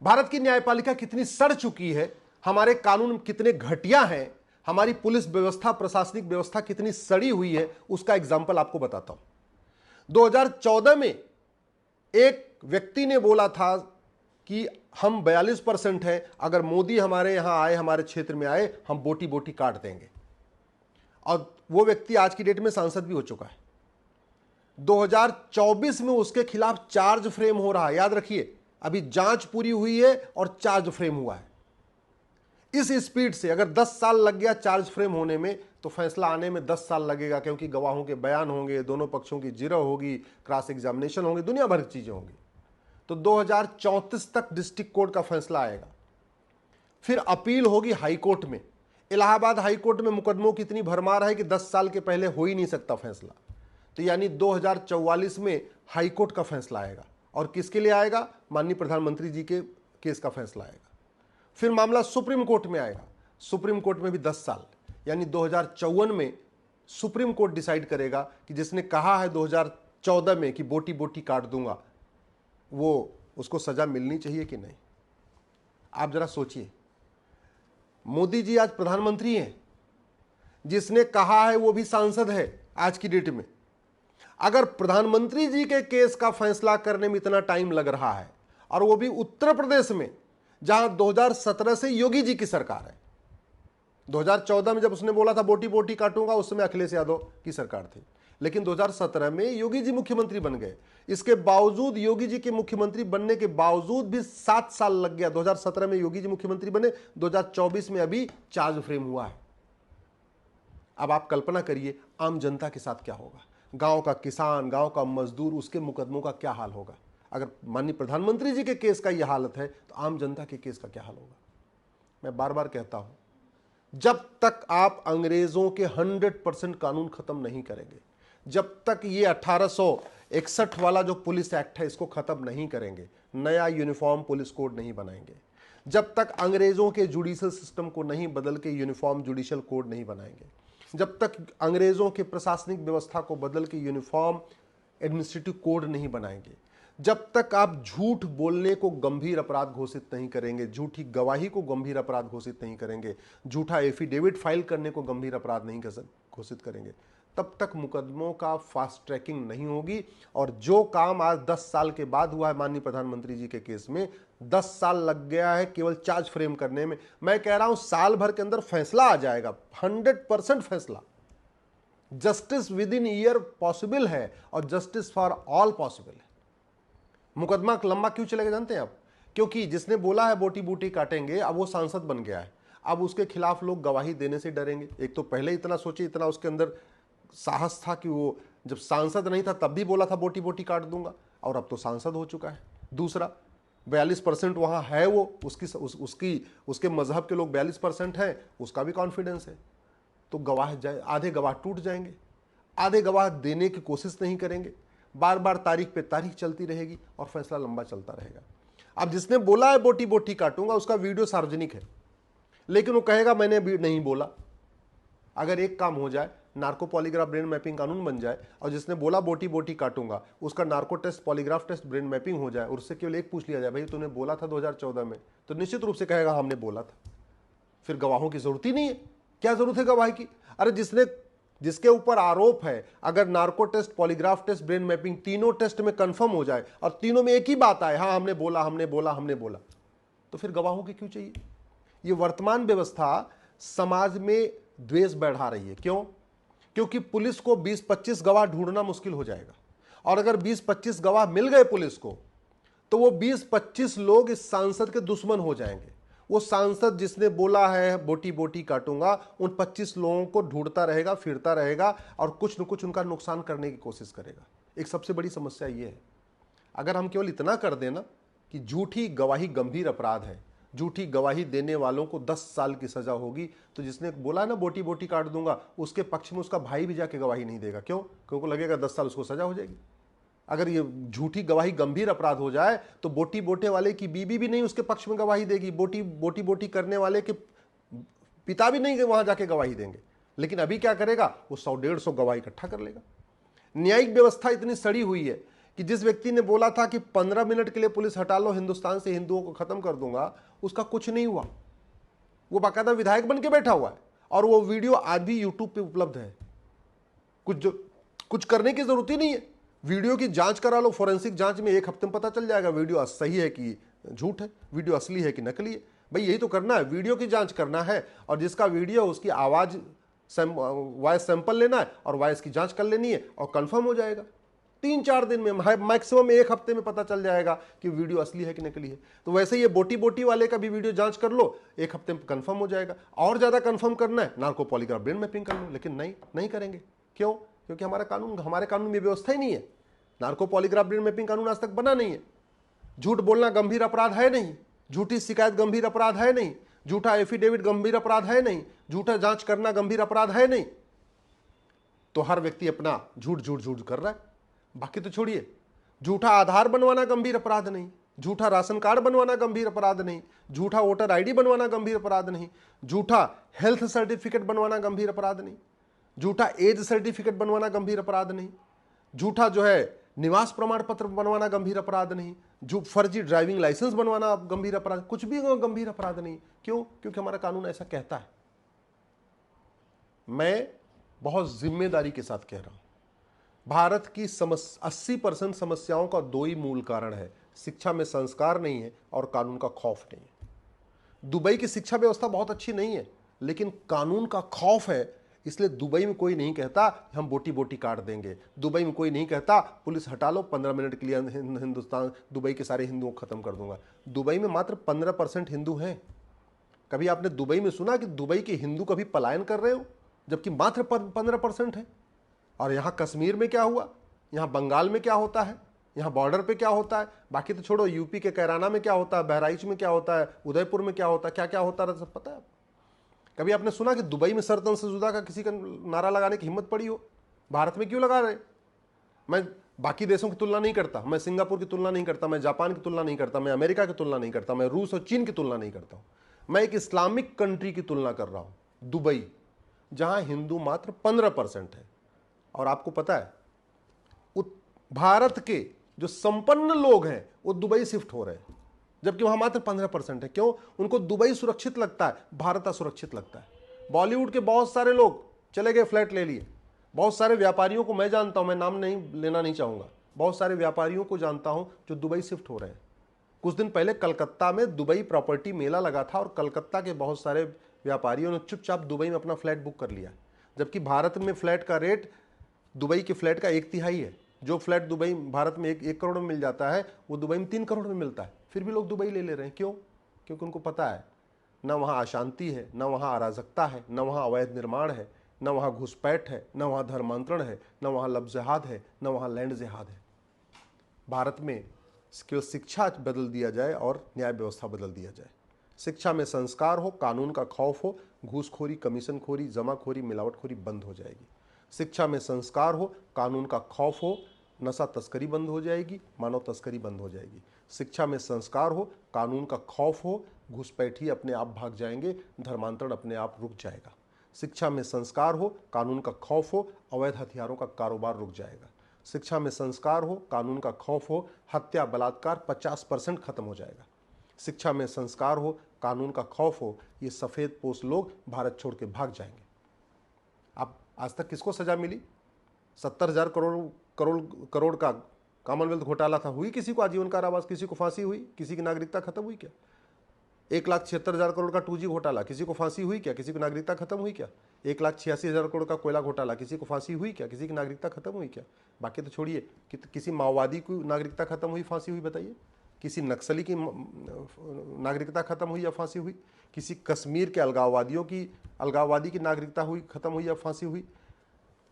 भारत की न्यायपालिका कितनी सड़ चुकी है, हमारे कानून कितने घटिया हैं, हमारी पुलिस व्यवस्था, प्रशासनिक व्यवस्था कितनी सड़ी हुई है, उसका एग्जाम्पल आपको बताता हूं। 2014 में एक व्यक्ति ने बोला था कि हम 42% हैं, अगर मोदी हमारे यहां आए, हमारे क्षेत्र में आए, हम बोटी बोटी काट देंगे। और वो व्यक्ति आज की डेट में सांसद भी हो चुका है। 2024 में उसके खिलाफ चार्ज फ्रेम हो रहा है। याद रखिए, अभी जांच पूरी हुई है और चार्ज फ्रेम हुआ है। इस स्पीड से अगर 10 साल लग गया चार्ज फ्रेम होने में, तो फैसला आने में 10 साल लगेगा, क्योंकि गवाहों के बयान होंगे, दोनों पक्षों की जिरह होगी, क्रॉस एग्जामिनेशन होंगे, दुनिया भर की चीजें होंगी। तो 2034 तक डिस्ट्रिक्ट कोर्ट का फैसला आएगा। फिर अपील होगी हाई कोर्ट में। इलाहाबाद हाई कोर्ट में मुकदमों की इतनी भरमार है कि 10 साल के पहले हो ही नहीं सकता फैसला। तो यानी 2044 में हाई कोर्ट का फैसला आएगा। और किसके लिए आएगा? माननीय प्रधानमंत्री जी के केस का फैसला आएगा। फिर मामला सुप्रीम कोर्ट में आएगा। सुप्रीम कोर्ट में भी 10 साल, यानी 2054 में सुप्रीम कोर्ट डिसाइड करेगा कि जिसने कहा है 2014 में कि बोटी बोटी काट दूंगा, वो उसको सजा मिलनी चाहिए कि नहीं। आप जरा सोचिए, मोदी जी आज प्रधानमंत्री हैं, जिसने कहा है वो भी सांसद है आज की डेट में। अगर प्रधानमंत्री जी के केस का फैसला करने में इतना टाइम लग रहा है, और वो भी उत्तर प्रदेश में, जहां 2017 से योगी जी की सरकार है। 2014 में जब उसने बोला था बोटी बोटी काटूंगा, उस समय अखिलेश यादव की सरकार थी, लेकिन 2017 में योगी जी मुख्यमंत्री बन गए। इसके बावजूद, योगी जी के मुख्यमंत्री बनने के बावजूद भी 7 साल लग गया। 2017 में योगी जी मुख्यमंत्री बने, 2024 में अभी चार्ज फ्रेम हुआ है। अब आप कल्पना करिए आम जनता के साथ क्या होगा। गांव का किसान, गांव का मजदूर, उसके मुकदमों का क्या हाल होगा। अगर माननीय प्रधानमंत्री जी के केस का यह हालत है, तो आम जनता के केस का क्या हाल होगा। मैं बार बार कहता हूं, जब तक आप अंग्रेजों के 100% कानून खत्म नहीं करेंगे, जब तक ये 1861 वाला जो पुलिस एक्ट है इसको खत्म नहीं करेंगे, नया यूनिफॉर्म पुलिस कोड नहीं बनाएंगे, जब तक अंग्रेजों के जुडिशियल सिस्टम को नहीं बदल के यूनिफॉर्म जुडिशियल कोड नहीं बनाएंगे, जब तक अंग्रेजों के प्रशासनिक व्यवस्था को बदल के यूनिफॉर्म एडमिनिस्ट्रेटिव कोड नहीं बनाएंगे, जब तक आप झूठ बोलने को गंभीर अपराध घोषित नहीं करेंगे, झूठी गवाही को गंभीर अपराध घोषित नहीं करेंगे, झूठा एफिडेविट फाइल करने को गंभीर अपराध नहीं घोषित करेंगे, तब तक मुकदमों का फास्ट ट्रैकिंग नहीं होगी। और जो काम आज 10 साल के बाद हुआ है माननीय प्रधानमंत्री जी के केस में, 10 साल लग गया है केवल चार्ज फ्रेम करने में। मैं कह रहा हूं साल भर के अंदर फैसला आ जाएगा, 100% फैसला। Justice with in year possible है, और जस्टिस फॉर ऑल पॉसिबल है। मुकदमा लंबा क्यों चलेगा जानते हैं आप? क्योंकि जिसने बोला है बोटी बूटी काटेंगे, अब वो सांसद बन गया है। अब उसके खिलाफ लोग गवाही देने से डरेंगे। एक तो पहले इतना सोचिए, इतना उसके अंदर साहस था कि वो जब सांसद नहीं था तब भी बोला था बोटी बोटी काट दूंगा, और अब तो सांसद हो चुका है। दूसरा, 42% वहां है वो, उसके मजहब के लोग 42% हैं, उसका भी कॉन्फिडेंस है। तो गवाह आधे गवाह टूट जाएंगे, आधे गवाह देने की कोशिश नहीं करेंगे, बार बार तारीख पे तारीख चलती रहेगी और फैसला लंबा चलता रहेगा। अब जिसने बोला है बोटी बोटी काटूंगा, उसका वीडियो सार्वजनिक है, लेकिन वो कहेगा मैंने भी नहीं बोला। अगर एक काम हो जाए, नार्को पॉलीग्राफ ब्रेन मैपिंग कानून बन जाए, और जिसने बोला बोटी बोटी काटूंगा उसका narco test, polygraph test, brain mapping हो जाए, और उससे केवल एक पूछ लिया जाए, भाई तूने बोला था 2014 में, तो निश्चित रूप से कहेगा हमने बोला था। फिर गवाहों की जरूरत ही नहीं है। क्या जरूरत है गवाही की? अरे जिसके ऊपर आरोप है, अगर narco test, polygraph test, brain mapping, तीनों टेस्ट में कंफर्म हो जाए और तीनों में एक ही बात आए, हाँ हमने बोला हमने बोला हमने बोला, तो फिर गवाहों की क्यों चाहिए? ये वर्तमान व्यवस्था समाज में द्वेष बढ़ा रही है। क्यों? क्योंकि पुलिस को 20-25 गवाह ढूंढना मुश्किल हो जाएगा, और अगर 20-25 गवाह मिल गए पुलिस को, तो वो 20-25 लोग इस सांसद के दुश्मन हो जाएंगे। वो सांसद जिसने बोला है बोटी बोटी काटूंगा, उन 25 लोगों को ढूंढता रहेगा, फिरता रहेगा, और कुछ न कुछ उनका नुकसान करने की कोशिश करेगा। एक सबसे बड़ी समस्या ये है, अगर हम केवल इतना कर देना कि झूठी गवाही गंभीर अपराध है, झूठी गवाही देने वालों को 10 साल की सजा होगी, तो जिसने बोला ना बोटी बोटी काट दूंगा, उसके पक्ष में उसका भाई भी जाके गवाही नहीं देगा। क्यों? क्योंकि लगेगा 10 साल उसको सजा हो जाएगी। अगर ये झूठी गवाही गंभीर अपराध हो जाए, तो बोटी बोटे वाले की बीबी भी नहीं उसके पक्ष में गवाही देगी, बोटी बोटी करने वाले के पिता भी नहीं वहां जाके गवाही देंगे। लेकिन अभी क्या करेगा? वो 100-150 गवाही इकट्ठा कर लेगा। न्यायिक व्यवस्था इतनी सड़ी हुई है कि जिस व्यक्ति ने बोला था कि 15 मिनट के लिए पुलिस हटा लो, हिंदुस्तान से हिंदुओं को खत्म कर दूंगा, उसका कुछ नहीं हुआ। वो बाकायदा विधायक बन के बैठा हुआ है और वो वीडियो आज भी यूट्यूब पे उपलब्ध है। कुछ करने की जरूरत ही नहीं है। वीडियो की जांच करा लो, फोरेंसिक जांच में 1 हफ्ते में पता चल जाएगा वीडियो सही है कि झूठ है, वीडियो असली है कि नकली है। भाई यही तो करना है, वीडियो की जांच करना है, और जिसका वीडियो उसकी आवाज वॉइस सैंपल लेना है और वॉइस की जांच कर लेनी है और कंफर्म हो जाएगा। 3-4 दिन में, मैक्सिमम 1 हफ्ते में पता चल जाएगा कि वीडियो असली है कि नकली है। तो वैसे ये बोटी वाले का भी वीडियो जांच कर लो, 1 हफ्ते में कंफर्म हो जाएगा। और ज्यादा कंफर्म करना है, नार्को पॉलीग्राफ ब्रेन मैपिंग कर लो, लेकिन नहीं करेंगे। क्यों? क्योंकि हमारे कानून में व्यवस्था ही नहीं है। नार्को पॉलीग्राफ ब्रेन मैपिंग कानून आज तक बना नहीं है। झूठ बोलना गंभीर अपराध है नहीं, झूठी शिकायत गंभीर अपराध है नहीं, झूठा एफिडेविट गंभीर अपराध है नहीं, झूठा जांच करना गंभीर अपराध है नहीं। तो हर व्यक्ति अपना झूठ कर रहा है। बाकी तो छोड़िए, झूठा आधार बनवाना गंभीर अपराध नहीं, झूठा राशन कार्ड बनवाना गंभीर अपराध नहीं, झूठा वोटर आईडी बनवाना गंभीर अपराध नहीं, झूठा हेल्थ सर्टिफिकेट बनवाना गंभीर अपराध नहीं, झूठा एज सर्टिफिकेट बनवाना गंभीर अपराध नहीं, झूठा जो है निवास प्रमाण पत्र बनवाना गंभीर अपराध नहीं, जो फर्जी ड्राइविंग लाइसेंस बनवाना गंभीर अपराध, कुछ भी गंभीर अपराध नहीं। क्यों? क्योंकि हमारा कानून ऐसा कहता है। मैं बहुत जिम्मेदारी के साथ कह रहा हूं, भारत की 80% समस्याओं का 2 ही मूल कारण है, शिक्षा में संस्कार नहीं है और कानून का खौफ नहीं है। दुबई की शिक्षा व्यवस्था बहुत अच्छी नहीं है, लेकिन कानून का खौफ है। इसलिए दुबई में कोई नहीं कहता हम बोटी काट देंगे, दुबई में कोई नहीं कहता पुलिस हटा लो 15 मिनट के लिए, हिंदुस्तान दुबई के सारे हिंदुओं को खत्म कर दूंगा। दुबई में मात्र 15% हिंदू हैं। कभी आपने दुबई में सुना कि दुबई के हिंदू कभी पलायन कर रहे हो, जबकि मात्र 15% है? और यहाँ कश्मीर में क्या हुआ, यहाँ बंगाल में क्या होता है, यहाँ बॉर्डर पे क्या होता है, बाकी तो छोड़ो, यूपी के कैराना में क्या होता है, बहराइच में क्या होता है, उदयपुर में क्या होता है, क्या क्या होता है, सब पता है। कभी आपने सुना कि दुबई में सरतन से जुदा का किसी का नारा लगाने की हिम्मत पड़ी हो? भारत में क्यों लगा रहे? मैं बाकी देशों की तुलना नहीं करता, मैं सिंगापुर की तुलना नहीं करता, मैं जापान की तुलना नहीं करता, मैं अमेरिका की तुलना नहीं करता, मैं रूस और चीन की तुलना नहीं करता हूं। मैं एक इस्लामिक कंट्री की तुलना कर रहा हूं, दुबई, जहां हिंदू मात्र 15% है। और आपको पता है, भारत के जो संपन्न लोग हैं वो दुबई शिफ्ट हो रहे हैं, जबकि वहां मात्र 15% है। क्यों? उनको दुबई सुरक्षित लगता है, भारत असुरक्षित लगता है। बॉलीवुड के बहुत सारे लोग चले गए, फ्लैट ले लिए। बहुत सारे व्यापारियों को मैं जानता हूं, मैं नाम नहीं लेना नहीं चाहूंगा, बहुत सारे व्यापारियों को जानता हूं जो दुबई शिफ्ट हो रहे हैं। कुछ दिन पहले कलकत्ता में दुबई प्रॉपर्टी मेला लगा था और कलकत्ता के बहुत सारे व्यापारियों ने चुपचाप दुबई में अपना फ्लैट बुक कर लिया, जबकि भारत में फ्लैट का रेट दुबई के फ्लैट का 1/3 है। जो फ्लैट दुबई भारत में 1 करोड़ में मिल जाता है, वो दुबई में 3 करोड़ में मिलता है। फिर भी लोग दुबई ले रहे हैं। क्यों? क्योंकि उनको पता है ना वहाँ अशांति है, ना वहाँ अराजकता है, ना वहाँ अवैध निर्माण है, ना वहाँ घुसपैठ है, ना वहाँ धर्मांतरण है, ना वहाँ लब जिहाद है, ना वहाँ लैंड जिहाद है। भारत में केवल शिक्षा बदल दिया जाए और न्याय व्यवस्था बदल दिया जाए, शिक्षा में संस्कार हो, कानून का खौफ हो, घूसखोरी, कमीशनखोरी, जमाखोरी, मिलावटखोरी बंद हो जाएगी। शिक्षा में संस्कार हो, कानून का खौफ हो, नशा तस्करी बंद हो जाएगी, मानव तस्करी बंद हो जाएगी। शिक्षा में संस्कार हो, कानून का खौफ हो, घुसपैठी अपने आप भाग जाएंगे, धर्मांतरण अपने आप रुक जाएगा। शिक्षा में संस्कार हो, कानून का खौफ हो, अवैध हथियारों का कारोबार रुक जाएगा। शिक्षा में संस्कार हो, कानून का खौफ हो, हत्या बलात्कार 50% खत्म हो जाएगा। शिक्षा में संस्कार हो, कानून का खौफ हो, ये सफ़ेद पोश लोग भारत छोड़ के भाग जाएंगे। अब आज तक किसको सजा मिली? 70,000 करोड़ का कॉमनवेल्थ घोटाला था, हुई किसी को आजीवन कारावास, किसी को फांसी हुई, किसी की नागरिकता खत्म हुई क्या? 1,76,000 करोड़ का 2G घोटाला, किसी को फांसी हुई क्या? किसी की नागरिकता खत्म हुई क्या? 1,86,000 करोड़ का कोयला घोटाला, किसी को फांसी हुई क्या? किसी की नागरिकता खत्म हुई क्या? बाकी तो छोड़िए कि किसी माओवादी की नागरिकता खत्म हुई, फांसी हुई, बताइए? किसी नक्सली की नागरिकता खत्म हुई या फांसी हुई? किसी कश्मीर के अलगाववादी की नागरिकता हुई, खत्म हुई या फांसी हुई?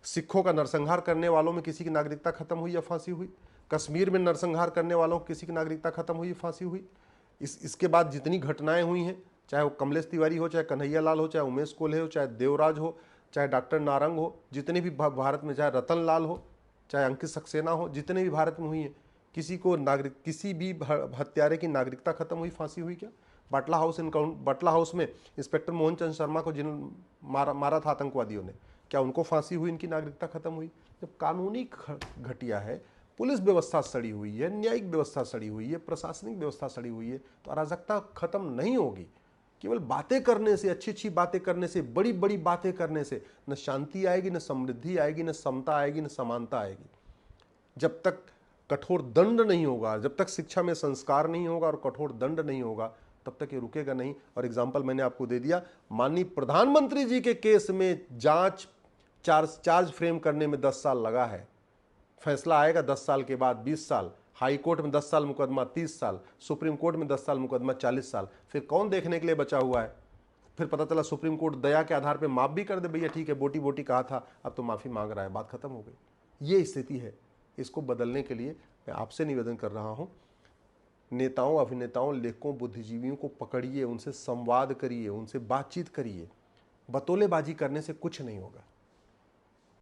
सिखों का नरसंहार करने वालों में किसी की नागरिकता खत्म हुई या फांसी हुई? कश्मीर में नरसंहार करने वालों को किसी की नागरिकता खत्म हुई या फांसी हुई? इसके बाद जितनी घटनाएं हुई हैं, चाहे वो कमलेश तिवारी हो, चाहे कन्हैया लाल हो, चाहे उमेश कोल्हे हो, चाहे देवराज हो, चाहे डॉक्टर नारंग हो, जितने भी भारत में, चाहे रतन लाल हो, चाहे अंकित सक्सेना हो, जितने भी भारत में हुई हैं, किसी भी हत्यारे की नागरिकता खत्म हुई, फांसी हुई क्या? बाटला हाउस में इंस्पेक्टर मोहन चंद शर्मा को जिन मारा था आतंकवादियों ने, क्या उनको फांसी हुई, इनकी नागरिकता खत्म हुई? जब कानूनी घटिया है, पुलिस व्यवस्था सड़ी हुई है, न्यायिक व्यवस्था सड़ी हुई है, प्रशासनिक व्यवस्था सड़ी हुई है, तो अराजकता खत्म नहीं होगी। केवल बातें करने से, अच्छी अच्छी बातें करने से, बड़ी बड़ी बातें करने से न शांति आएगी, न समृद्धि आएगी, न समता आएगी, न समानता आएगी। जब तक कठोर दंड नहीं होगा, जब तक शिक्षा में संस्कार नहीं होगा और कठोर दंड नहीं होगा, तब तक ये रुकेगा नहीं। और एग्जाम्पल मैंने आपको दे दिया, माननीय प्रधानमंत्री जी के केस में जांच चार्ज फ्रेम करने में 10 साल लगा है। फैसला आएगा 10 साल के बाद 20 साल, हाई कोर्ट में 10 साल मुकदमा 30 साल, सुप्रीम कोर्ट में 10 साल मुकदमा 40 साल। फिर कौन देखने के लिए बचा हुआ है? फिर पता चला सुप्रीम कोर्ट दया के आधार पर माफ भी कर दे, भैया ठीक है, बोटी बोटी कहा था, अब तो माफी मांग रहा है, बात खत्म हो गई। ये स्थिति है। इसको बदलने के लिए मैं आपसे निवेदन कर रहा हूं, नेताओं, अभिनेताओं, लेखकों, बुद्धिजीवियों को पकड़िए, उनसे संवाद करिए, उनसे बातचीत करिए। बतौलेबाजी करने से कुछ नहीं होगा।